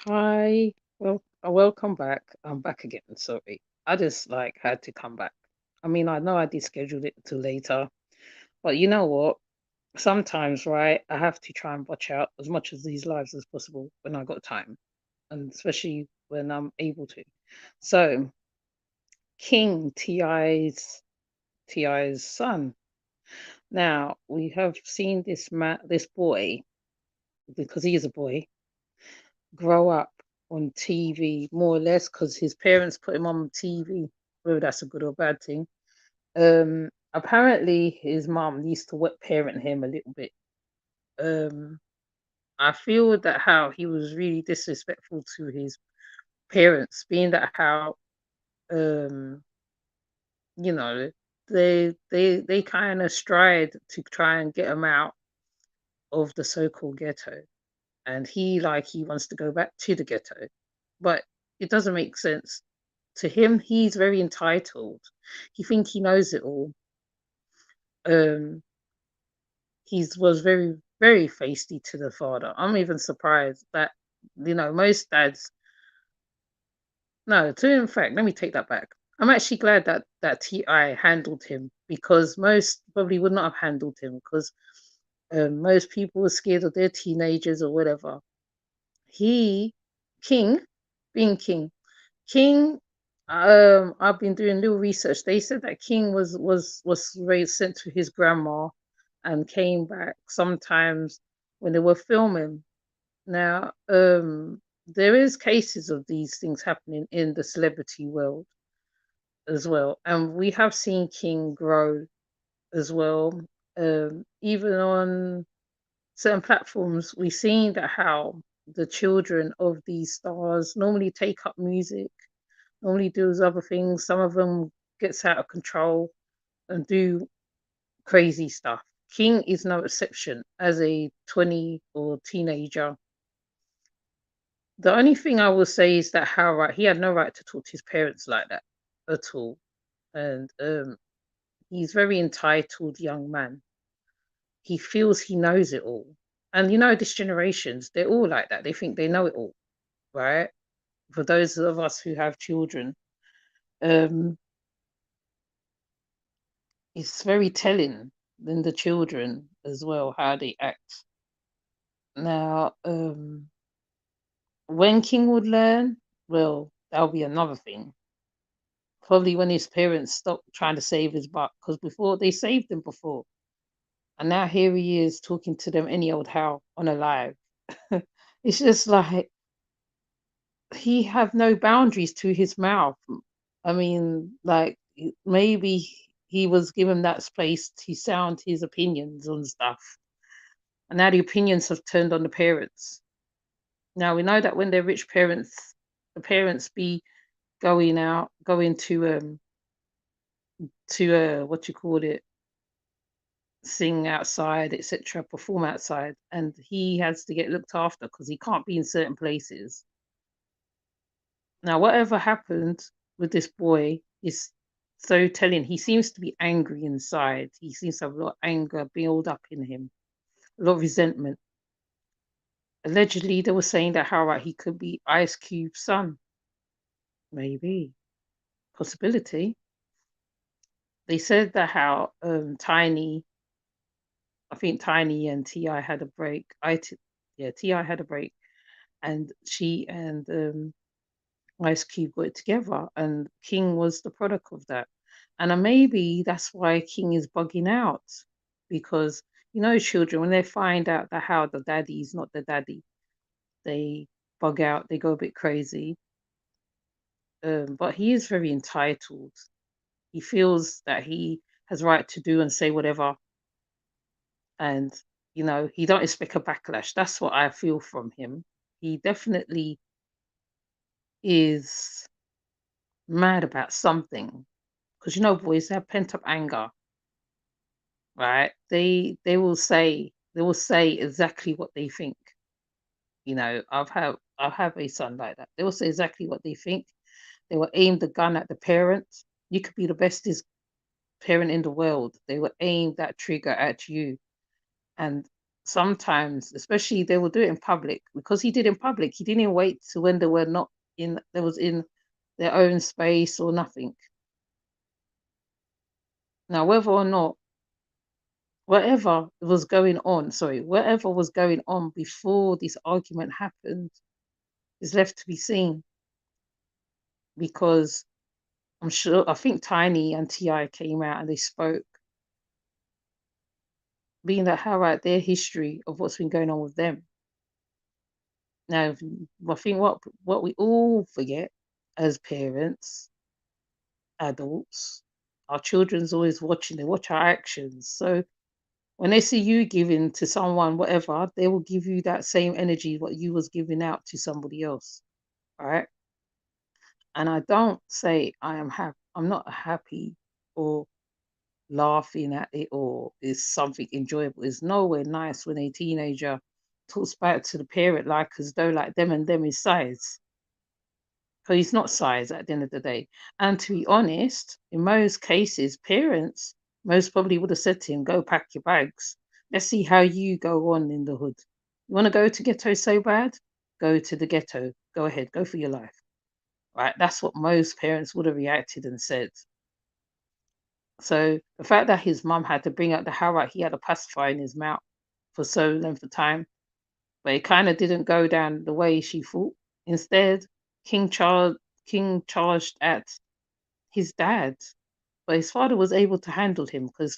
Hi, welcome back. I'm back again. Sorry, I just had to come back. I mean, I know I did schedule it to later, but you know what? Sometimes, right, I have to try and watch out as much of these lives as possible when I got time, and especially when I'm able to. So, King Ti's son. Now we have seen this boy, because he is a boy, grow up on TV more or less because his parents put him on TV, whether that's a good or bad thing. Apparently his mum used to wet parent him a little bit. Um, I feel that how he was really disrespectful to his parents, being that how um, you know, they kind of strive to try and get him out of the so-called ghetto, and he wants to go back to the ghetto, but it doesn't make sense. To him, he's very entitled. He thinks he knows it all. Um, he was very feisty to the father. I'm even surprised that most dads. No, to in fact, let me take that back. I'm actually glad that Ti handled him because most probably would not have handled him because most people were scared of their teenagers or whatever. He, King, being King, I've been doing little research. They said that King was raised sent to his grandma, and came back sometimes when they were filming. Now, there is cases of these things happening in the celebrity world as well, and we have seen King grow as well. Even on certain platforms, we've seen that how the children of these stars normally take up music, normally does other things. Some of them gets out of control and do crazy stuff. King is no exception as a 20 or teenager. The only thing I will say is that how right he had no right to talk to his parents like that at all. And he's very entitled young man. He feels he knows it all. And this generations, they're all like that. They think they know it all, right? For those of us who have children, um, it's very telling in the children as well how they act. Now, when King would learn, well, that'll be another thing. Probably when his parents stop trying to save his butt, because before they saved him before, and now here he is talking to them any old how on a live. It's just like he have no boundaries to his mouth. I mean, like maybe he was given that space to sound his opinions on stuff, and now the opinions have turned on the parents. Now we know that when they're rich parents, the parents be going to what you call it, sing outside, etc., perform outside, and he has to get looked after because he can't be in certain places. Now, whatever happened with this boy is so telling. He seems to be angry inside. He seems to have a lot of anger build up in him, a lot of resentment. Allegedly, they were saying that how right he could be Ice Cube's son. Maybe possibility. They said that how Tiny, I think Tiny and Ti had a break. Yeah, Ti had a break, and she and Ice Cube got it together, and King was the product of that. And maybe that's why King is bugging out because children when they find out that how the daddy is not the daddy, they bug out, they go a bit crazy. But he is very entitled. He feels that he has right to do and say whatever, and he don't expect a backlash. That's what I feel from him. He definitely is mad about something because boys have pent up anger, right? They will say exactly what they think. I've have a son like that. They will say exactly what they think. They will aim the gun at the parent. You could be the bestest parent in the world. They will aim that trigger at you, and sometimes, especially they will do it in public, because he did in public. He didn't wait to when they were not in, they was in their own space or nothing. Now, whether or not whatever was going on before this argument happened is left to be seen, because I think Tiny and Ti came out and they spoke, being that how out their history of what's been going on with them. Now, I think what we all forget as parents, adults, our children's always watching. They watch our actions. So when they see you giving to someone whatever, they will give you that same energy what you was giving out to somebody else, right? And I don't say I am happy. I'm not happy or laughing at it or is something enjoyable. It's nowhere nice when a teenager talks back to the parent like as though like them and them is size. Because he's not size at the end of the day. And to be honest, in most cases, parents most probably would have said to him, go pack your bags. Let's see how you go on in the hood. You want to go to ghetto so bad? Go to the ghetto. Go ahead, go for your life. Right? That's what most parents would have reacted and said. So the fact that his mum had to bring out the Harriet, he had a pacifier in his mouth for so length of time, but it kind of didn't go down the way she thought. Instead, King charged at his dad, but his father was able to handle him because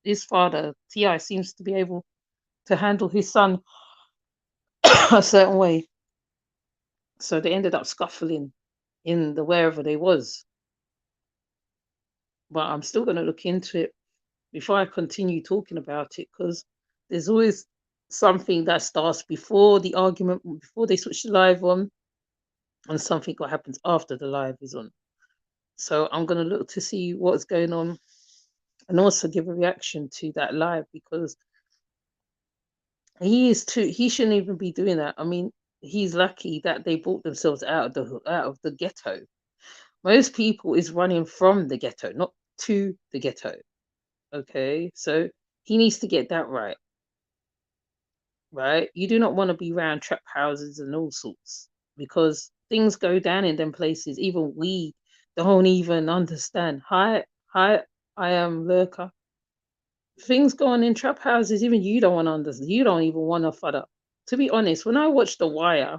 his father Ti seems to be able to handle his son a certain way. So they ended up scuffling in the wherever they was. But I'm still going to look into it before I continue talking about it, because there's always something that starts before the argument, before they switch the live on, and something what happens after the live is on. So I'm going to look to see what's going on and also give a reaction to that live, because he shouldn't even be doing that. I mean, he's lucky that they brought themselves out of the ghetto. Most people is running from the ghetto, not to the ghetto. Okay, so he needs to get that right. Right? You do not want to be around trap houses and all sorts, because things go down in them places. Even we don't even understand. Hi, I am Lurker. Things go on in trap houses, even you don't want to understand. You don't even want to fud up. To be honest, when I watch The Wire,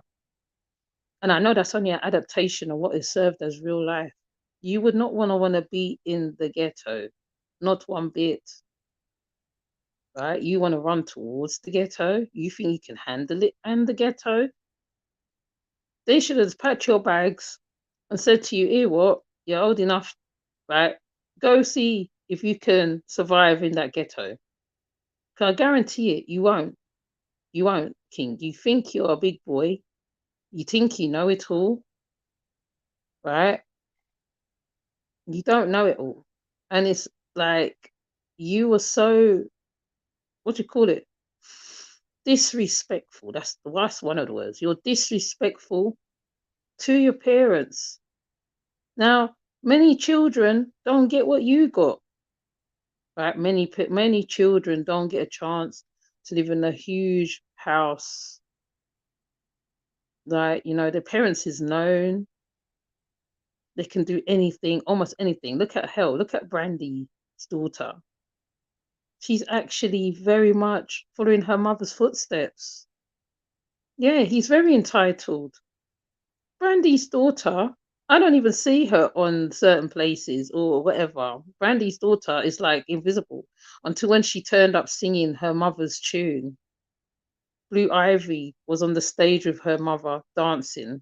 and I know that's only an adaptation of what is served as real life, you would not want to be in the ghetto, not one bit. Right? You want to run towards the ghetto. You think you can handle it and the ghetto. They should have packed your bags and said to you, here what, you're old enough, right? Go see if you can survive in that ghetto. Can I guarantee it, you won't. You won't, King. You think you're a big boy. You think you know it all, right? You don't know it all. And it's like you were so, what do you call it? Disrespectful. That's one of the words. You're disrespectful to your parents. Now, many children don't get what you got. Right? Many children don't get a chance to live in a huge house. Like, their parents is known. They can do anything, almost anything. Look at look at Brandy's daughter. She's actually very much following her mother's footsteps. Yeah, he's very entitled. Brandy's daughter, I don't even see her on certain places or whatever. Brandy's daughter is like invisible until when she turned up singing her mother's tune. Blue Ivy was on the stage with her mother dancing.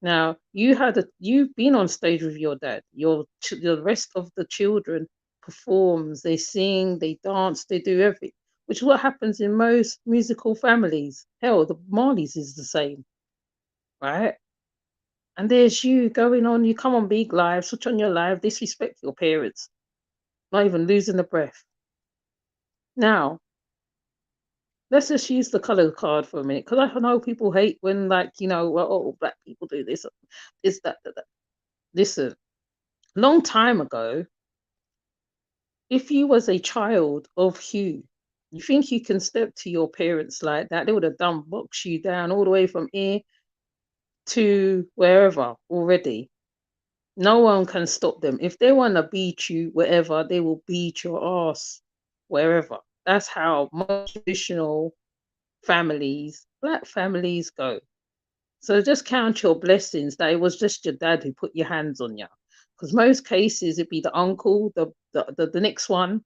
Now you've been on stage with your dad. The rest of the children performs, they sing, they dance, they do everything, which is what happens in most musical families. Hell, the Marleys is the same, right? And there's you going on, you come on big live, switch on your live, disrespect your parents, not even losing the breath. Now, let's just use the color card for a minute, because I know people hate when, like, well, oh, black people do this, that. Listen, long time ago, if you was a child of Hugh, You think you can step to your parents like that? They would have done box you down all the way from here to wherever already. No one can stop them. If they want to beat you wherever, they will beat your ass wherever. That's how most traditional families, black families, go. So just count your blessings that it was just your dad who put your hands on you. Because most cases it'd be the uncle, the next one,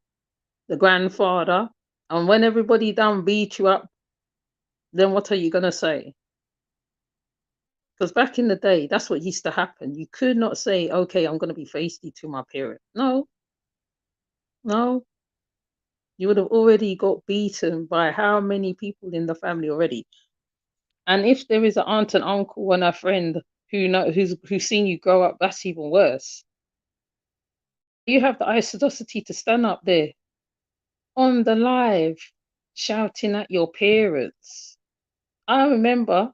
the grandfather. And when everybody done beat you up, then what are you gonna say? Because back in the day, that's what used to happen. You could not say, okay, I'm gonna be feisty to my parent. No, no. You would have already got beaten by how many people in the family already. And if there is an aunt and uncle and a friend who's seen you grow up, that's even worse. You have the audacity to stand up there on the live shouting at your parents. I remember,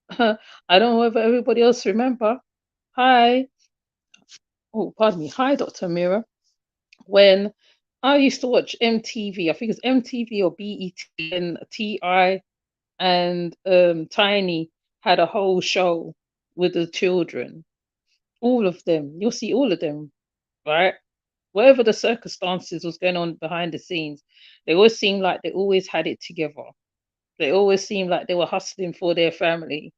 I don't know if everybody else remember. Hi, oh pardon me. Hi, Dr. Mira. When I used to watch MTV, I think it's MTV or BET, and TI and Tiny had a whole show with the children. All of them. You'll see all of them, right? Whatever the circumstances was going on behind the scenes, they always seemed like they always had it together. They always seemed like they were hustling for their family.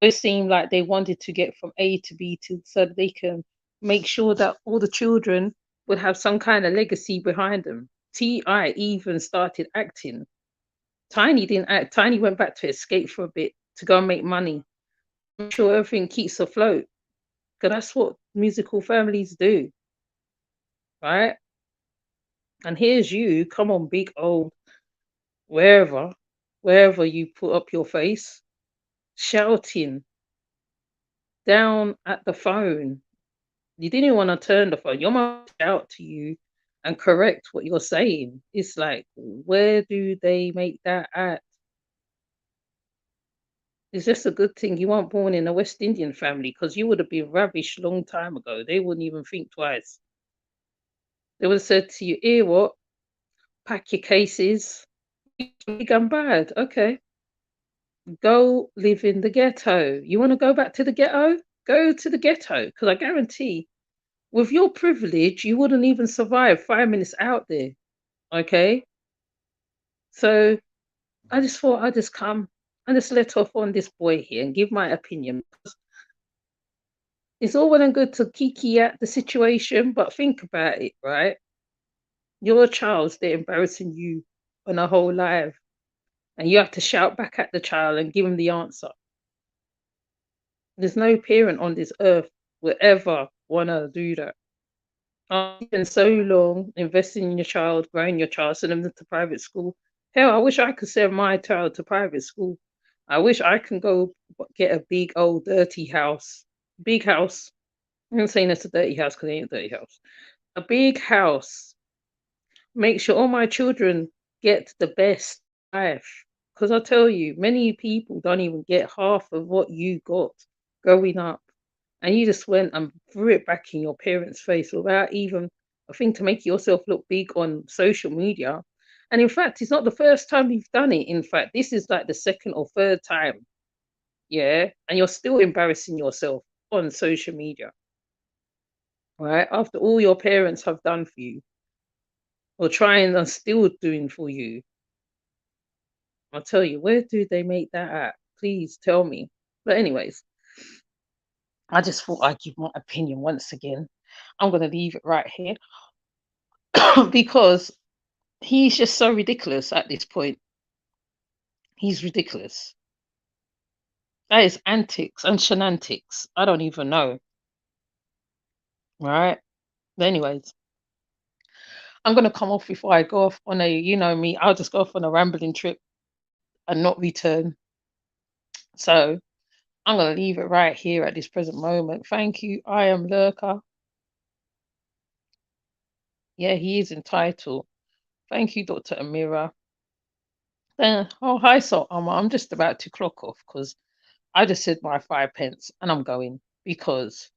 It seemed like they wanted to get from A to B to so that they can make sure that all the children would have some kind of legacy behind them. T.I. even started acting. Tiny didn't act. Tiny went back to escape for a bit to go and make money. Make sure everything keeps afloat. Because that's what musical families do, right? And here's you, come on, big old wherever, wherever you put up your face, shouting down at the phone. You didn't want to turn the phone. Your mom shout to you and correct what you're saying. It's like, where do they make that at? It's just a good thing you weren't born in a West Indian family because you would have been ravished long time ago. They wouldn't even think twice. They would have said to you, "Here, what? Pack your cases. Big and bad. Okay, go live in the ghetto. You want to go back to the ghetto? Go to the ghetto because I guarantee, with your privilege, you wouldn't even survive 5 minutes out there. Okay, so I just thought I'd just come and just let off on this boy here and give my opinion. It's all well and good to kiki at the situation, but think about it, right? Your child's there embarrassing you on a whole live, and you have to shout back at the child and give him the answer. There's no parent on this earth will ever want to do that. I spent so long investing in your child, growing your child, sending them to private school. Hell, I wish I could send my child to private school. I wish I can go get a big old dirty house, big house. I'm not saying it's a dirty house because it ain't a dirty house. A big house. Make sure all my children get the best life. Because I tell you, many people don't even get half of what you got growing up. And you just went and threw it back in your parents' face without even a thing to make yourself look big on social media. And in fact, it's not the first time you've done it. In fact, this is like the second or third time. Yeah. And you're still embarrassing yourself on social media, right? After all your parents have done for you or trying and still doing for you. I'll tell you, where do they make that at? Please tell me. But, anyways, I just thought I'd give my opinion once again. I'm going to leave it right here because he's just so ridiculous at this point. He's ridiculous. That is antics and shenantics. I don't even know. Right? But anyways, I'm going to come off before I go off on a, you know me, I'll just go off on a rambling trip and not return. So I'm going to leave it right here at this present moment. Thank you. I am Lurker. Yeah, he is entitled. Thank you, Dr. Amira. Oh, hi, so I'm just about to clock off because I just said my 5 pence and I'm going because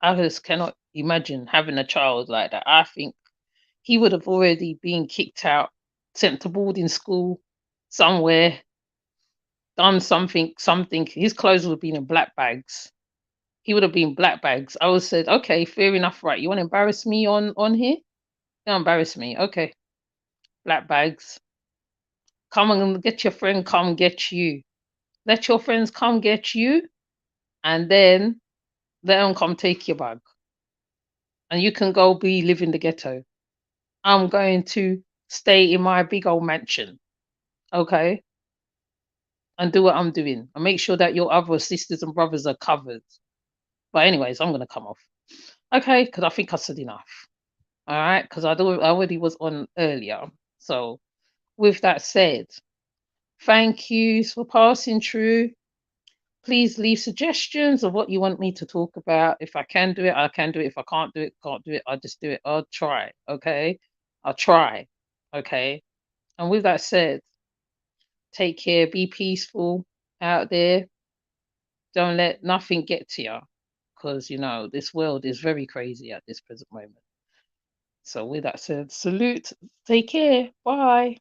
I just cannot imagine having a child like that. I think he would have already been kicked out sent to boarding school somewhere, done something. His clothes would have been in black bags. He would have been black bags. I would have said, okay, fair enough, right? You want to embarrass me on here? Don't embarrass me. Okay, black bags. Come and get your friend. Come get you. Let your friends come get you, and then let them come take your bag, and you can go be live in the ghetto. I'm going to stay in my big old mansion, okay, and do what I'm doing, and make sure that your other sisters and brothers are covered. But anyways, I'm gonna come off, okay, because I think I said enough. All right, because I already was on earlier. So with that said, thank you for passing through. Please leave suggestions of what you want me to talk about. If I can do it, I can do it. If I can't do it, can't do it. I'll just do it. I'll try. Okay. I'll try. Okay. And with that said, take care. Be peaceful out there. Don't let nothing get to you. Because, this world is very crazy at this present moment. So with that said, salute. Take care. Bye.